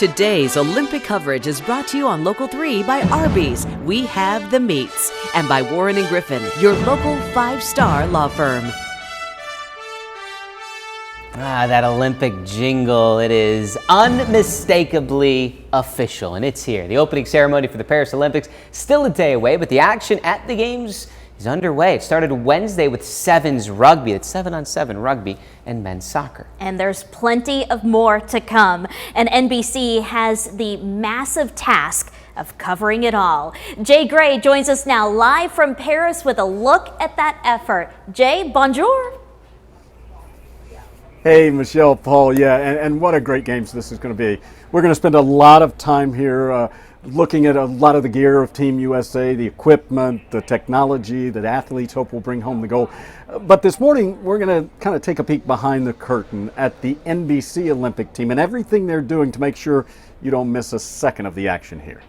Today's Olympic coverage is brought to you on Local 3 by Arby's. We have the meats. And by Warren & Griffin, your local 5-star law firm. That Olympic jingle, it is unmistakably official, and it's here. The opening ceremony for the Paris Olympics still a day away, but the action at the Games is underway. It started Wednesday with sevens rugby. It's 7-on-7 rugby and men's soccer. And there's plenty of more to come. And NBC has the massive task of covering it all. Jay Gray joins us now live from Paris with a look at that effort. Jay, bonjour. Hey, Michelle, Paul, yeah, and what a great Games this is going to be. We're going to spend a lot of time here looking at a lot of the gear of Team USA, the equipment, the technology that athletes hope will bring home the gold. But this morning, we're going to kind of take a peek behind the curtain at the NBC Olympic team and everything they're doing to make sure you don't miss a second of the action here.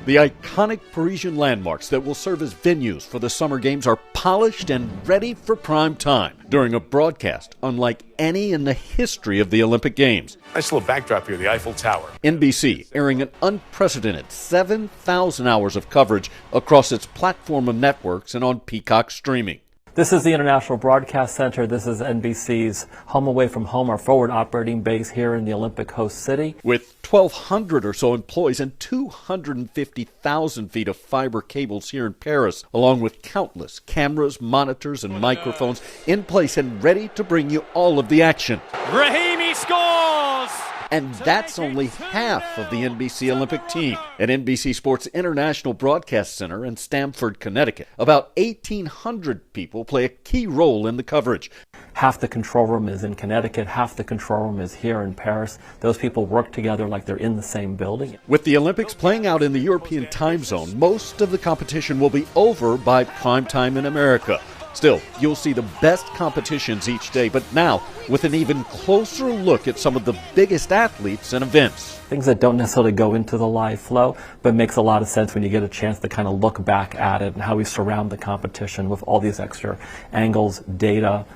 The iconic Parisian landmarks that will serve as venues for the Summer Games are polished and ready for prime time during a broadcast unlike any in the history of the Olympic Games. Nice little backdrop here, the Eiffel Tower. NBC airing an unprecedented 7,000 hours of coverage across its platform of networks and on Peacock streaming. This is the International Broadcast Center. This is NBC's home away from home, our forward operating base here in the Olympic host city. With 1,200 or so employees and 250,000 feet of fiber cables here in Paris, along with countless cameras, monitors, and microphones in place and ready to bring you all of the action. Rahimi scores! And that's only half of the NBC Olympic team. At NBC Sports International Broadcast Center in Stamford, Connecticut, about 1,800 people play a key role in the coverage. Half the control room is in Connecticut, half the control room is here in Paris. Those people work together like they're in the same building. With the Olympics playing out in the European time zone, most of the competition will be over by prime time in America. Still, you'll see the best competitions each day, but now with an even closer look at some of the biggest athletes and events. Things that don't necessarily go into the live flow, but makes a lot of sense when you get a chance to kind of look back at it and how we surround the competition with all these extra angles, data,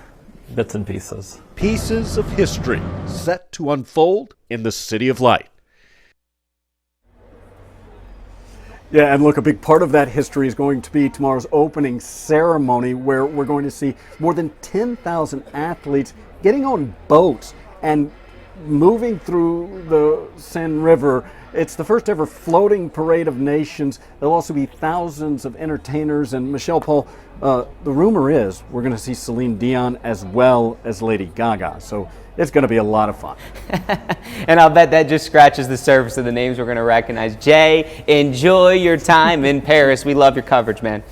bits and pieces. Pieces of history set to unfold in the City of Light. Yeah, and look, a big part of that history is going to be tomorrow's opening ceremony, where we're going to see more than 10,000 athletes getting on boats and moving through the Seine River. It's the first ever floating parade of nations. There'll also be thousands of entertainers. And Michelle, Paul, the rumor is we're going to see Celine Dion as well as Lady Gaga. So it's going to be a lot of fun. And I'll bet that just scratches the surface of the names we're going to recognize. Jay, enjoy your time in Paris. We love your coverage, man.